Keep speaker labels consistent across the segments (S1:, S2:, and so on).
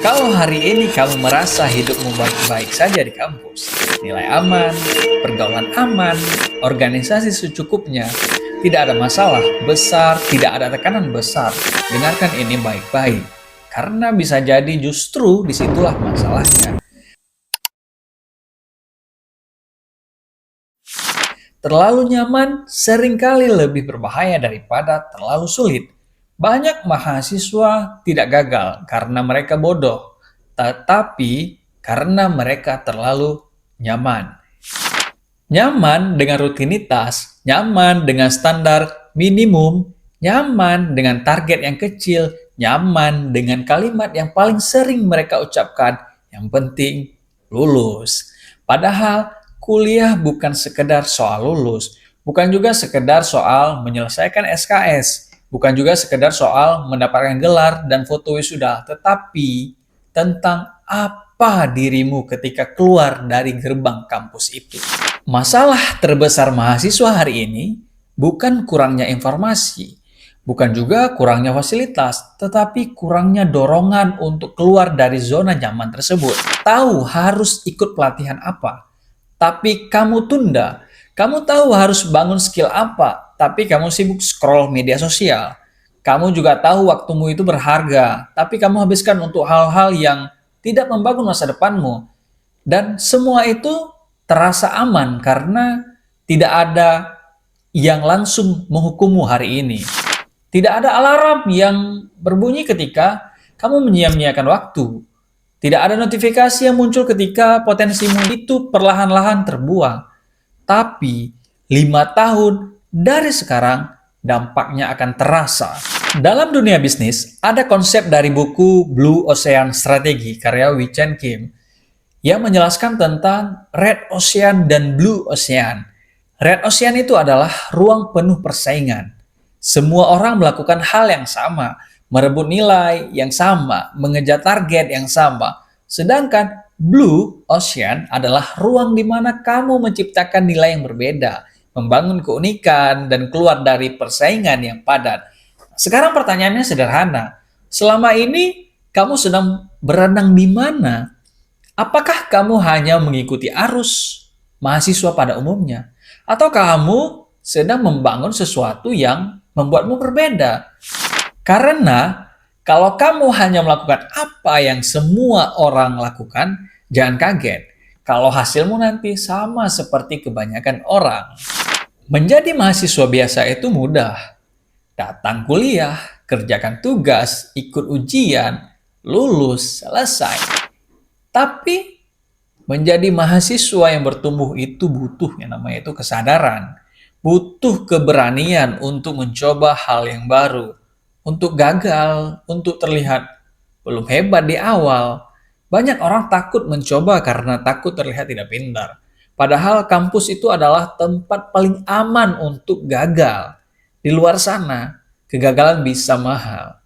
S1: Kalau hari ini kamu merasa hidupmu baik-baik saja di kampus, nilai aman, pergaulan aman, organisasi secukupnya, tidak ada masalah besar, tidak ada tekanan besar, dengarkan ini baik-baik. Karena bisa jadi justru disitulah masalahnya. Terlalu nyaman seringkali lebih berbahaya daripada terlalu sulit. Banyak mahasiswa tidak gagal karena mereka bodoh, tetapi karena mereka terlalu nyaman. Nyaman dengan rutinitas, nyaman dengan standar minimum, nyaman dengan target yang kecil, nyaman dengan kalimat yang paling sering mereka ucapkan, yang penting lulus. Padahal kuliah bukan sekedar soal lulus, bukan juga sekedar soal menyelesaikan SKS, bukan juga sekedar soal mendapatkan gelar dan foto wisuda, tetapi tentang apa dirimu ketika keluar dari gerbang kampus itu. Masalah terbesar mahasiswa hari ini bukan kurangnya informasi, bukan juga kurangnya fasilitas, tetapi kurangnya dorongan untuk keluar dari zona nyaman tersebut. Tahu harus ikut pelatihan apa, tapi kamu tunda. Kamu tahu harus bangun skill apa, tapi kamu sibuk scroll media sosial. Kamu juga tahu waktumu itu berharga, tapi kamu habiskan untuk hal-hal yang tidak membangun masa depanmu. Dan semua itu terasa aman karena tidak ada yang langsung menghukummu hari ini. Tidak ada alarm yang berbunyi ketika kamu menyia-nyiakan waktu. Tidak ada notifikasi yang muncul ketika potensimu itu perlahan-lahan terbuang. Tapi 5 tahun dari sekarang dampaknya akan terasa. Dalam dunia bisnis, ada konsep dari buku Blue Ocean Strategy karya Wei Chen Kim yang menjelaskan tentang Red Ocean dan Blue Ocean. Red Ocean itu adalah ruang penuh persaingan. Semua orang melakukan hal yang sama, merebut nilai yang sama, mengejar target yang sama. Sedangkan Blue Ocean adalah ruang di mana kamu menciptakan nilai yang berbeda, membangun keunikan, dan keluar dari persaingan yang padat. Sekarang pertanyaannya sederhana. Selama ini kamu sedang berenang di mana? Apakah kamu hanya mengikuti arus mahasiswa pada umumnya? Atau kamu sedang membangun sesuatu yang membuatmu berbeda? Karena kalau kamu hanya melakukan apa yang semua orang lakukan, jangan kaget kalau hasilmu nanti sama seperti kebanyakan orang. Menjadi mahasiswa biasa itu mudah. Datang kuliah, kerjakan tugas, ikut ujian, lulus, selesai. Tapi menjadi mahasiswa yang bertumbuh itu butuh yang namanya itu kesadaran. Butuh keberanian untuk mencoba hal yang baru. Untuk gagal, untuk terlihat belum hebat di awal. Banyak orang takut mencoba karena takut terlihat tidak pintar. Padahal kampus itu adalah tempat paling aman untuk gagal. Di luar sana, kegagalan bisa mahal.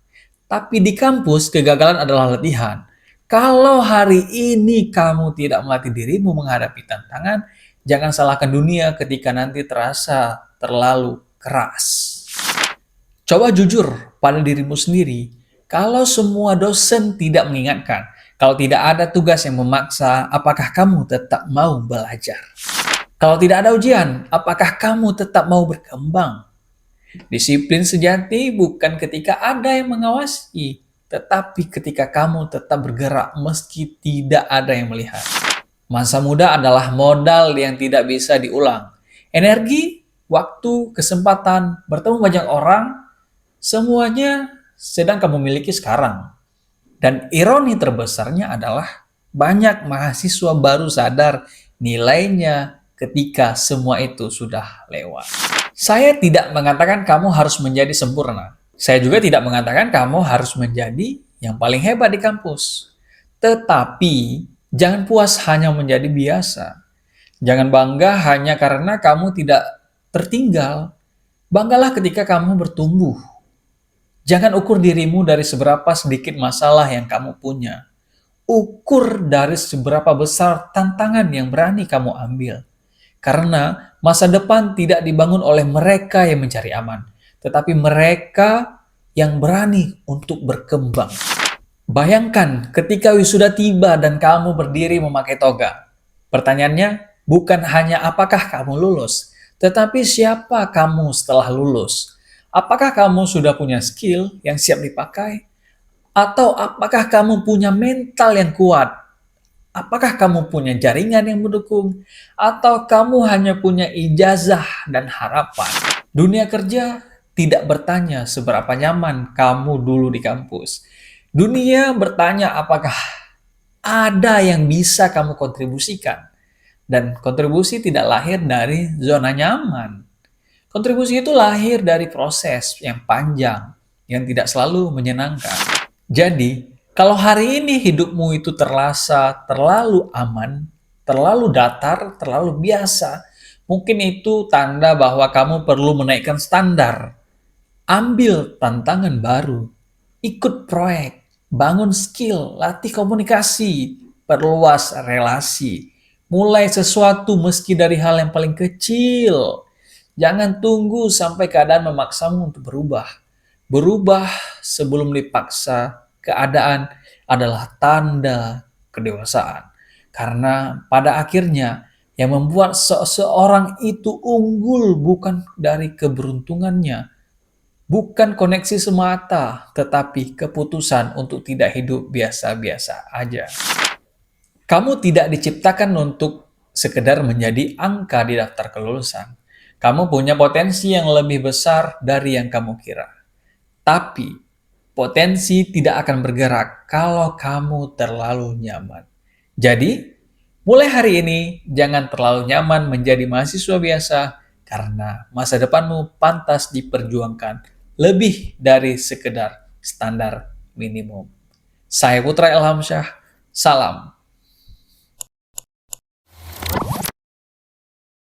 S1: Tapi di kampus, kegagalan adalah latihan. Kalau hari ini kamu tidak melatih dirimu menghadapi tantangan, jangan salahkan dunia ketika nanti terasa terlalu keras. Coba jujur pada dirimu sendiri. Kalau semua dosen tidak mengingatkan, kalau tidak ada tugas yang memaksa, apakah kamu tetap mau belajar? Kalau tidak ada ujian, apakah kamu tetap mau berkembang? Disiplin sejati bukan ketika ada yang mengawasi, tetapi ketika kamu tetap bergerak meski tidak ada yang melihat. Masa muda adalah modal yang tidak bisa diulang. Energi, waktu, kesempatan, bertemu banyak orang, semuanya sedang kamu miliki sekarang. Dan ironi terbesarnya adalah banyak mahasiswa baru sadar nilainya ketika semua itu sudah lewat. Saya tidak mengatakan kamu harus menjadi sempurna. Saya juga tidak mengatakan kamu harus menjadi yang paling hebat di kampus. Tetapi, jangan puas hanya menjadi biasa. Jangan bangga hanya karena kamu tidak tertinggal. Banggalah ketika kamu bertumbuh. Jangan ukur dirimu dari seberapa sedikit masalah yang kamu punya. Ukur dari seberapa besar tantangan yang berani kamu ambil. Karena masa depan tidak dibangun oleh mereka yang mencari aman, tetapi mereka yang berani untuk berkembang. Bayangkan ketika wisuda tiba dan kamu berdiri memakai toga. Pertanyaannya bukan hanya apakah kamu lulus, tetapi siapa kamu setelah lulus. Apakah kamu sudah punya skill yang siap dipakai? Atau apakah kamu punya mental yang kuat? Apakah kamu punya jaringan yang mendukung? Atau kamu hanya punya ijazah dan harapan? Dunia kerja tidak bertanya seberapa nyaman kamu dulu di kampus. Dunia bertanya apakah ada yang bisa kamu kontribusikan. Dan kontribusi tidak lahir dari zona nyaman. Kontribusi itu lahir dari proses yang panjang, yang tidak selalu menyenangkan. Jadi, kalau hari ini hidupmu itu terasa terlalu aman, terlalu datar, terlalu biasa, mungkin itu tanda bahwa kamu perlu menaikkan standar. Ambil tantangan baru, ikut proyek, bangun skill, latih komunikasi, perluas relasi, mulai sesuatu meski dari hal yang paling kecil. Jangan tunggu sampai keadaan memaksamu untuk berubah. Berubah sebelum dipaksa keadaan adalah tanda kedewasaan. Karena pada akhirnya yang membuat seseorang itu unggul bukan dari keberuntungannya, bukan koneksi semata, tetapi keputusan untuk tidak hidup biasa-biasa aja. Kamu tidak diciptakan untuk sekedar menjadi angka di daftar kelulusan. Kamu punya potensi yang lebih besar dari yang kamu kira. Tapi, potensi tidak akan bergerak kalau kamu terlalu nyaman. Jadi, mulai hari ini, jangan terlalu nyaman menjadi mahasiswa biasa karena masa depanmu pantas diperjuangkan lebih dari sekedar standar minimum. Saya Putra Ilhamsyah, salam